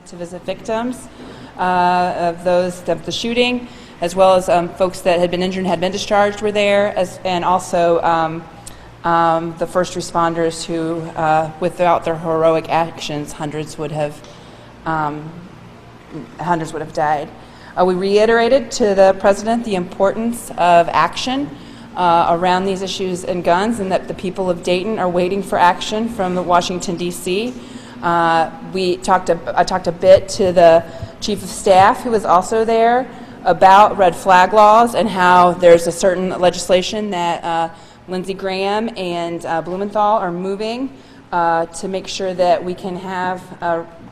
to visit victims of the shooting, as well as folks that had been injured and had been discharged were there, and also the first responders who, without their heroic actions, hundreds would have died. We reiterated to the President the importance of action around these issues and guns, and that the people of Dayton are waiting for action from Washington, D.C. I talked a bit to the Chief of Staff, who was also there, about red flag laws and how there's a certain legislation that Lindsey Graham and Blumenthal are moving to make sure that we can have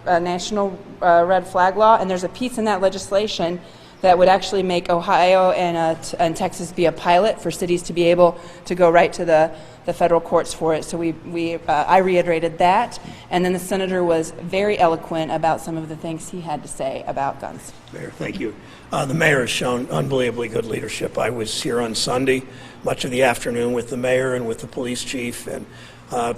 a national red flag law, and there's a piece in that legislation that would actually make Ohio and Texas be a pilot for cities to be able to go right to the federal courts for it. So I reiterated that, and then the senator was very eloquent about some of the things he had to say about guns. Mayor, thank you. The mayor has shown unbelievably good leadership. I was here on Sunday, much of the afternoon, with the mayor and with the police chief and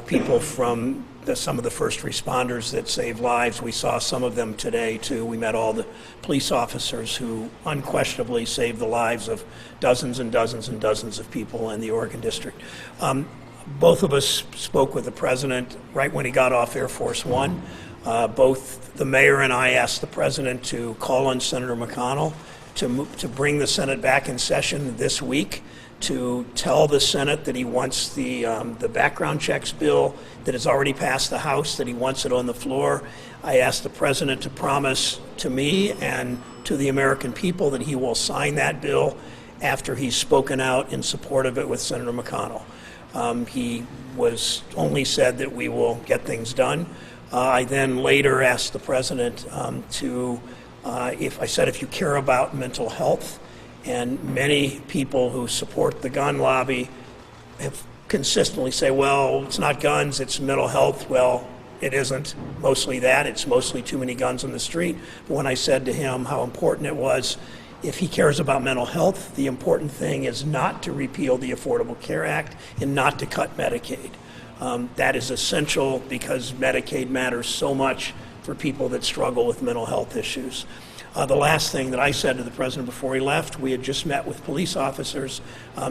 people from some of the first responders that save lives. We saw some of them today, too. We met all the police officers who unquestionably saved the lives of dozens and dozens and dozens of people in the Oregon District. Both of us spoke with the president right when he got off Air Force One. Both the mayor and I asked the president to call on Senator McConnell to bring the Senate back in session this week, to tell the Senate that he wants the background checks bill that has already passed the House, that he wants it on the floor. I asked the president to promise to me and to the American people that he will sign that bill after he's spoken out in support of it with Senator McConnell. He was only said that we will get things done. I then later asked the president if you care about mental health, and many people who support the gun lobby have consistently say, well, it's not guns, it's mental health. Well, it isn't mostly that. It's mostly too many guns on the street. But when I said to him how important it was, if he cares about mental health, the important thing is not to repeal the Affordable Care Act and not to cut Medicaid. That is essential because Medicaid matters so much for people that struggle with mental health issues. The last thing that I said to the president before he left, we had just met with police officers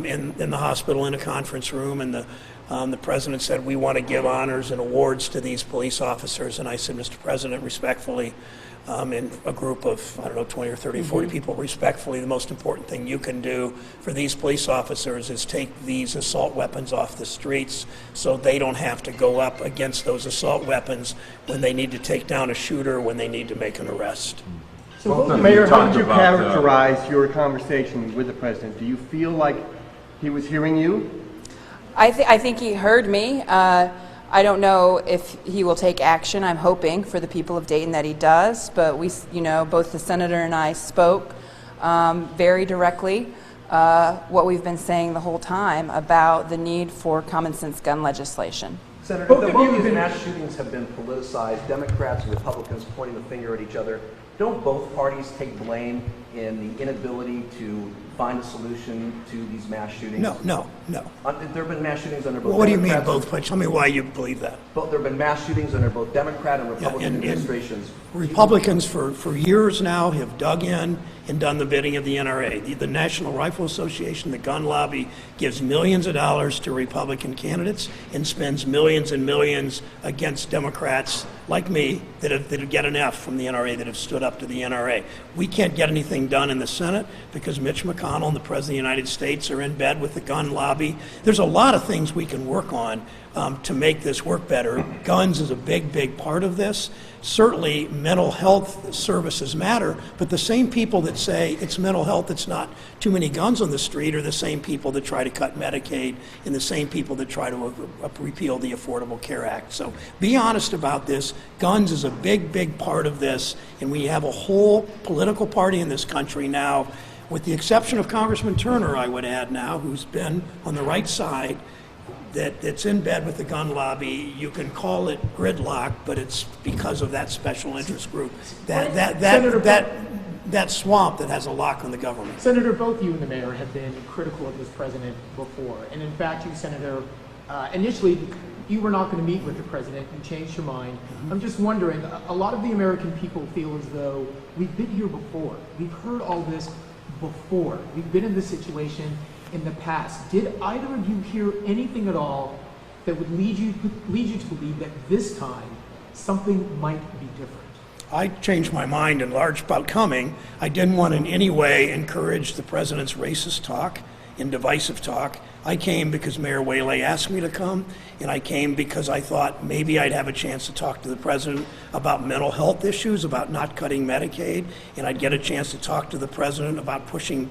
in the hospital in a conference room, and the president said, we want to give honors and awards to these police officers. And I said, Mr. President, respectfully, in a group of, 20 or 30, 40 people, respectfully, the most important thing you can do for these police officers is take these assault weapons off the streets so they don't have to go up against those assault weapons when they need to take down a shooter, when they need to make an arrest. So, Mayor, how did you characterize your conversation with the president? Do you feel like he was hearing you? I think he heard me. I don't know if he will take action. I'm hoping for the people of Dayton that he does. But both the senator and I spoke very directly what we've been saying the whole time about the need for common sense gun legislation. Senator, both of these mass shootings have been politicized. Democrats and Republicans pointing the finger at each other. Don't both parties take blame in the inability to find a solution to these mass shootings? No. There have been mass shootings under both. Well, what do you mean both parties? Tell me why you believe that. There have been mass shootings under both Democrat and Republican administrations. Republicans for years now have dug in and done the bidding of the NRA. The National Rifle Association, the gun lobby, gives millions of dollars to Republican candidates and spends millions and millions against Democrats like me that get an F from the NRA, that have stood up to the NRA. We can't get anything done in the Senate because Mitch McConnell and the President of the United States are in bed with the gun lobby. There's a lot of things we can work on to make this work better. Guns is a big part of this. Certainly mental health services matter, but the same people that say it's mental health, it's not too many guns on the street, are the same people that try to cut Medicaid and the same people that try to repeal the Affordable Care Act. So be honest about this. Guns is a big part of this, and we have a whole political party in this country now, with the exception of Congressman Turner, I would add now, who's been on the right side, that's in bed with the gun lobby. You can call it gridlock, but it's because of that special interest group, that swamp that has a lock on the government. Senator, both you and the mayor have been critical of this president before, and in fact, you, Senator, initially you were not going to meet with the president. You changed your mind. I'm just wondering, a lot of the American people feel as though we've been here before. We've heard all this before. We've been in this situation in the past. Did either of you hear anything at all that would lead you to believe that this time something might be different? I changed my mind in large about coming. I didn't want in any way encourage the president's racist talk and divisive talk. I came because Mayor Whaley asked me to come, and I came because I thought maybe I'd have a chance to talk to the president about mental health issues, about not cutting Medicaid, and I'd get a chance to talk to the president about putting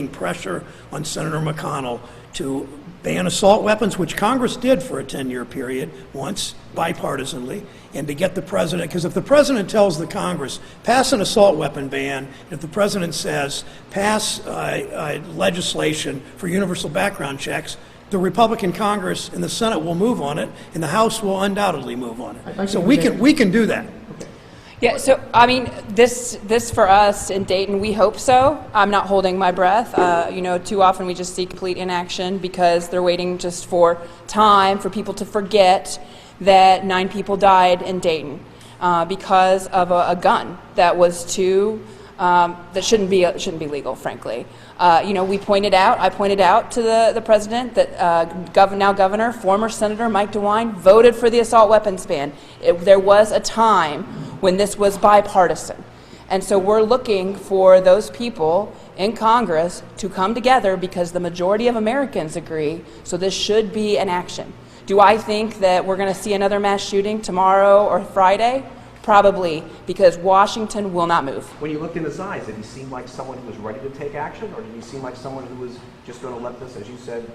pressure on Senator McConnell to ban assault weapons, which Congress did for a 10-year period once, bipartisanly, and to get the president, because if the president tells the Congress, pass an assault weapon ban, if the president says, pass legislation for universal background checks, the Republican Congress and the Senate will move on it, and the House will undoubtedly move on it. So we can do that. Yeah, so, I mean, this for us in Dayton, we hope so. I'm not holding my breath. You know, too often we just see complete inaction because they're waiting just for time for people to forget that 9 people died in Dayton because of a gun that was that shouldn't be legal, frankly. You know, I pointed out to the president that now Governor, former Senator Mike DeWine voted for the assault weapons ban. There was a time when this was bipartisan. And so we're looking for those people in Congress to come together because the majority of Americans agree, so this should be an action. Do I think that we're going to see another mass shooting tomorrow or Friday? Probably, because Washington will not move. When you looked in his eyes, did he seem like someone who was ready to take action, or did he seem like someone who was just going to let this, as you said,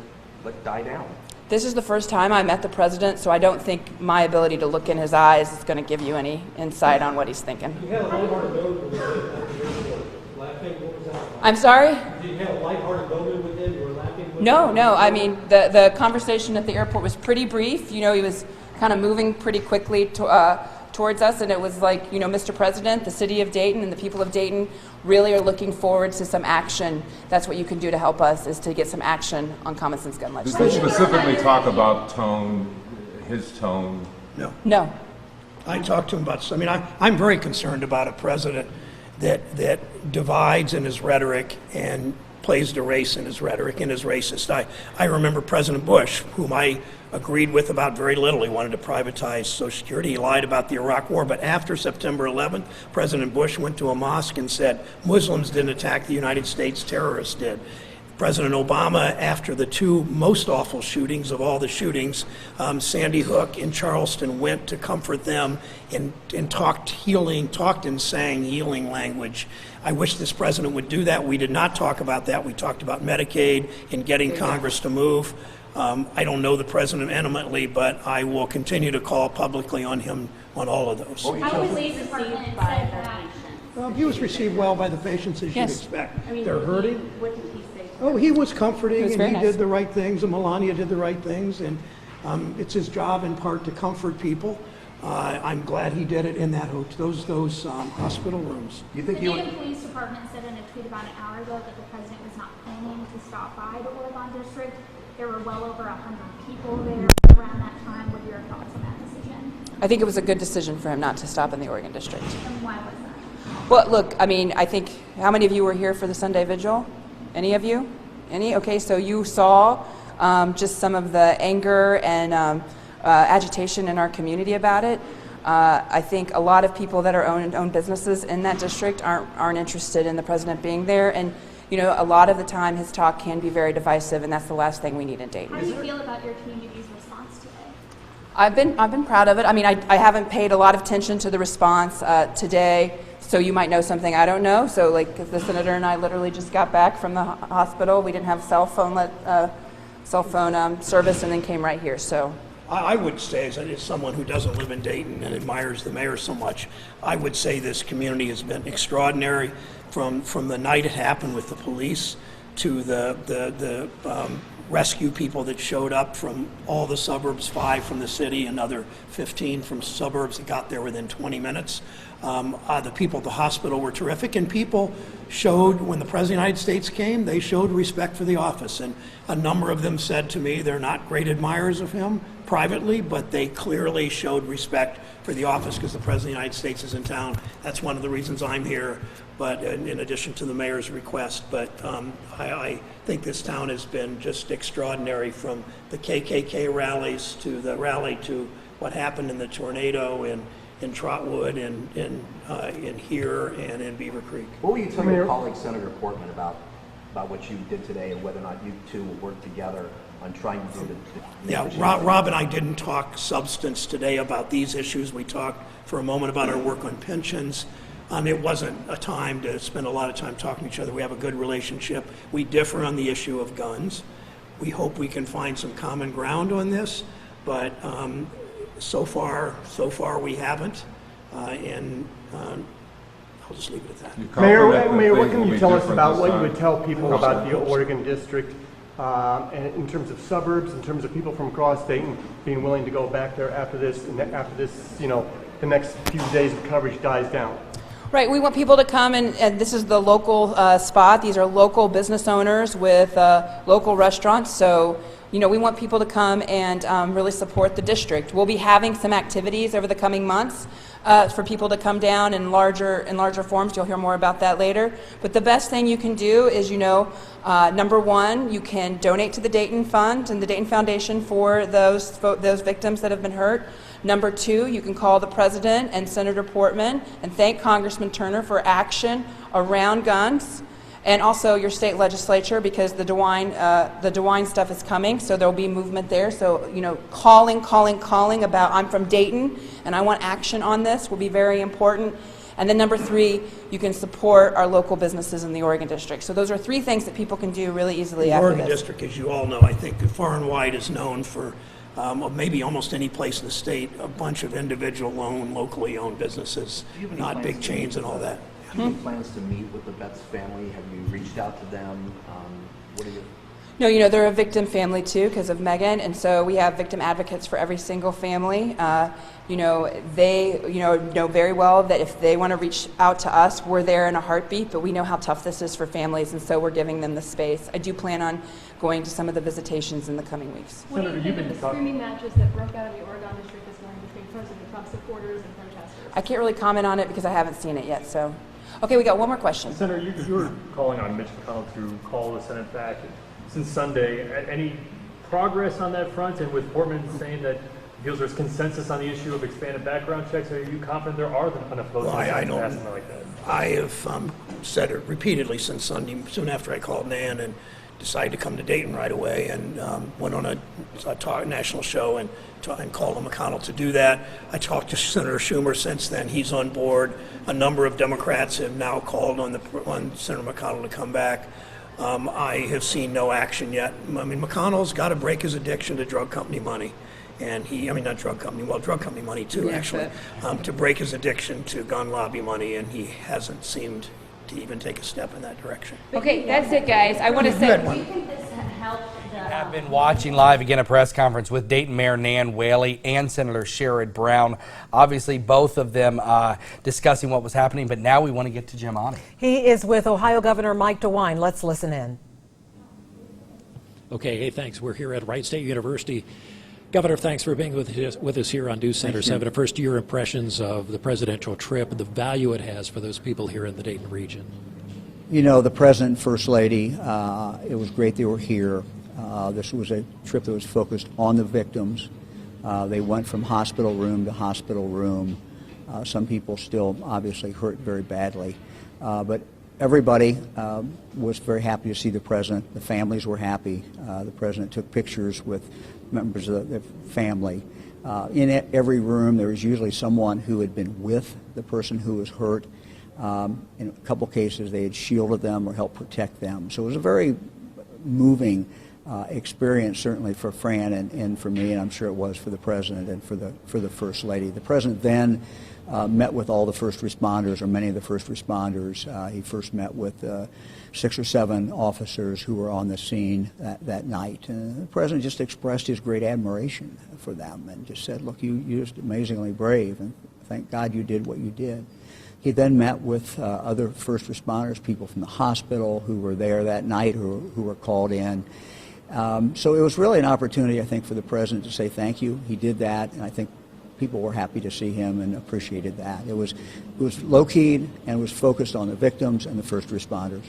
die down? This is the first time I met the president, so I don't think my ability to look in his eyes is going to give you any insight on what he's thinking. You had a lighthearted moment with him laughing. What was that about? I'm sorry? Did you have a lighthearted moment with him? You were laughing with No. him? I mean, the conversation at the airport was pretty brief. You know, he was kind of moving pretty quickly towards us, and it was like, you know, Mr. President, the city of Dayton and the people of Dayton really are looking forward to some action. That's what you can do to help us, is to get some action on common sense gun Did legislation. they specifically talk about his tone? No. I talked to him about, I mean, I'm very concerned about a president that divides in his rhetoric and plays to race in his rhetoric and is racist. I remember President Bush, whom I agreed with about very little. He wanted to privatize Social Security. He lied about the Iraq War. But after September 11th, President Bush went to a mosque and said, Muslims didn't attack the United States, terrorists did. President Obama, after the 2 most awful shootings of all the shootings, Sandy Hook and Charleston, went to comfort them and talked and sang healing language. I wish this president would do that. We did not talk about that. We talked about Medicaid and getting Congress to move. I don't know the president intimately, but I will continue to call publicly on him on all of those. How was he received by the patient? He was received well by the patients, as Yes. you'd expect. I mean, They're hurting. What did he say? Oh, he was comforting, It was and very he nice. did the right things, and Melania did the right things, and it's his job in part to comfort people. I'm glad he did it in that those hospital rooms. You think The you would? Dayton Police Department said in a tweet about an hour ago that the president was not planning to stop by the Oregon district. There were well over 100 people there around that time. What are your thoughts on that decision? I think it was a good decision for him not to stop in the Oregon district. And why was that? Well, look, I mean, I think, how many of you were here for the Sunday Vigil? Any of you? Any? Okay, so you saw just some of the anger and agitation in our community about it. I think a lot of people that own businesses in that district aren't interested in the president being there, and you know, a lot of the time his talk can be very divisive, and that's the last thing we need in Dayton. How do you feel about your community's response today? I've been proud of it. I mean, I haven't paid a lot of attention to the response today, so you might know something I don't know. So, like, the senator and I literally just got back from the hospital. We didn't have cell phone service, and then came right here. So, I would say, as someone who doesn't live in Dayton and admires the mayor so much, I would say this community has been extraordinary from the night it happened with the police to the rescue people that showed up from all the suburbs, 5 from the city, another 15 from suburbs that got there within 20 minutes. The people at the hospital were terrific, and people showed, when the President of the United States came, they showed respect for the office. And a number of them said to me they're not great admirers of him, privately, but they clearly showed respect for the office because the President of the United States is in town. That's one of the reasons I'm here, but in addition to the mayor's request. But I think this town has been just extraordinary, from the KKK rallies to the rally to what happened in the tornado in Trotwood and in here and in Beaver Creek. What will you tell your colleague, Senator Portman, about what you did today and whether or not you two will work together on trying to do the Yeah, Rob and I didn't talk substance today about these issues. We talked for a moment about our work on pensions. It wasn't a time to spend a lot of time talking to each other. We have a good relationship. We differ on the issue of guns. We hope we can find some common ground on this, but so far we haven't. I'll just leave it at that. Mayor, what can you tell us about what you would tell people about the Oregon district, and in terms of suburbs, in terms of people from across state and being willing to go back there after this, the next few days of coverage dies down? Right, we want people to come, and this is the local spot. These are local business owners with local restaurants, so we want people to come and really support the district. We'll be having some activities over the coming months for people to come down in larger forms. You'll hear more about that later. But the best thing you can do is, number one, you can donate to the Dayton Fund and the Dayton Foundation for those victims that have been hurt. Number two, you can call the President and Senator Portman and thank Congressman Turner for action around guns, and also your state legislature, because the DeWine stuff is coming, so there'll be movement there. So, calling about, I'm from Dayton and I want action on this, will be very important. And then number three, you can support our local businesses in the Oregon District. So those are three things that people can do really easily after this. The Oregon District, as you all know, I think far and wide is known for maybe almost any place in the state, a bunch of locally owned businesses, not big chains and all that. Do you have any plans to meet with the Betts family? Have you reached out to them? What are you? No, they're a victim family too because of Megan, and so we have victim advocates for every single family. They know very well that if they want to reach out to us, we're there in a heartbeat, but we know how tough this is for families, and so we're giving them the space. I do plan on going to some of the visitations in the coming weeks. What do you think of the screaming matches that broke out of the Oregon District this morning between President Trump supporters and protesters? I can't really comment on it because I haven't seen it yet, so. Okay, we got one more question. Senator, you were calling on Mitch McConnell to call the Senate back since Sunday. Any progress on that front? And with Portman saying that he feels there's consensus on the issue of expanded background checks, are you confident there are enough votes to pass something like that? I have said it repeatedly since Sunday, soon after I called Nan and decided to come to Dayton right away, and went on a national show and called on McConnell to do that. I talked to Senator Schumer since then. He's on board. A number of Democrats have now called on Senator McConnell to come back. I have seen no action yet. I mean, McConnell's got to break his addiction to drug company money. And drug company money too, actually, to break his addiction to gun lobby money, and he hasn't seemed to even take a step in that direction. Okay, that's it, guys. I want to say, Do you think this helped I've been watching live again a press conference with Dayton Mayor Nan Whaley and Senator Sherrod Brown. Obviously, both of them discussing what was happening, but now we want to get to Jimani. He is with Ohio Governor Mike DeWine. Let's listen in. Okay, hey, thanks. We're here at Wright State University. Governor, thanks for being with us here on News Center 7. First, your impressions of the presidential trip and the value it has for those people here in the Dayton region. The President and First Lady, it was great they were here. This was a trip that was focused on the victims. They went from hospital room to hospital room. Some people still obviously hurt very badly. But everybody was very happy to see the President. The families were happy. The President took pictures with members of the family. In every room there was usually someone who had been with the person who was hurt. In a couple cases they had shielded them or helped protect them. So it was a very moving experience, certainly for Fran and for me, and I'm sure it was for the President and for the First Lady. The President then met with all the first responders, or many of the first responders. He first met with 6 or 7 officers who were on the scene that night. And the President just expressed his great admiration for them and just said, look, you're just amazingly brave, and thank God you did what you did. He then met with other first responders, people from the hospital who were there that night, who were called in. So it was really an opportunity, I think, for the president to say thank you. He did that, and I think people were happy to see him and appreciated that. It was low-keyed and was focused on the victims and the first responders.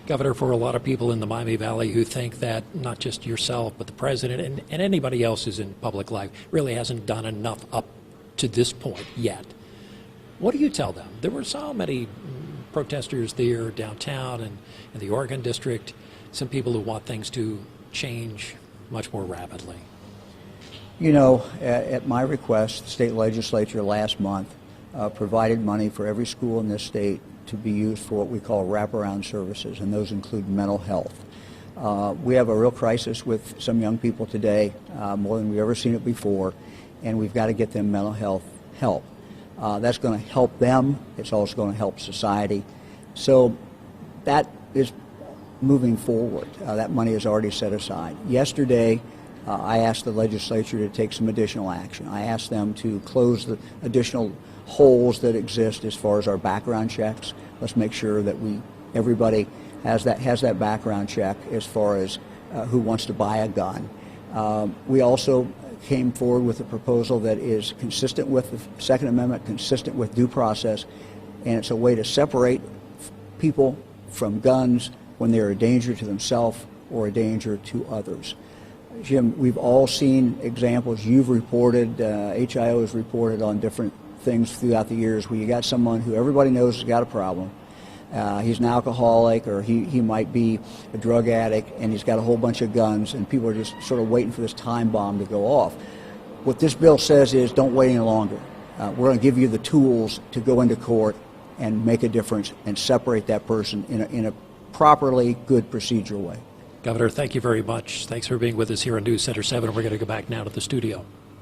Governor, for a lot of people in the Miami Valley who think that not just yourself, but the president and anybody else who's in public life really hasn't done enough up to this point yet, what do you tell them? There were so many protesters there downtown and in the Oregon district, some people who want things to change much more rapidly. You know, at my request, the state legislature last month provided money for every school in this state to be used for what we call wraparound services, and those include mental health. We have a real crisis with some young people today, more than we've ever seen it before, and we've got to get them mental health help. That's going to help them. It's also going to help society. So that is moving forward. That money is already set aside. Yesterday, I asked the legislature to take some additional action. I asked them to close the additional holes that exist as far as our background checks. Let's make sure that everybody has that background check as far as who wants to buy a gun. We also came forward with a proposal that is consistent with the Second Amendment, consistent with due process, and it's a way to separate people from guns when they're a danger to themselves or a danger to others. Jim, we've all seen examples. You've reported, HIO has reported on different things throughout the years where you got someone who everybody knows has got a problem. He's an alcoholic, or he might be a drug addict, and he's got a whole bunch of guns, and people are just sort of waiting for this time bomb to go off. What this bill says is don't wait any longer. We're going to give you the tools to go into court and make a difference and separate that person in a properly good procedural way. Governor, thank you very much. Thanks for being with us here on News Center 7. We're going to go back now to the studio.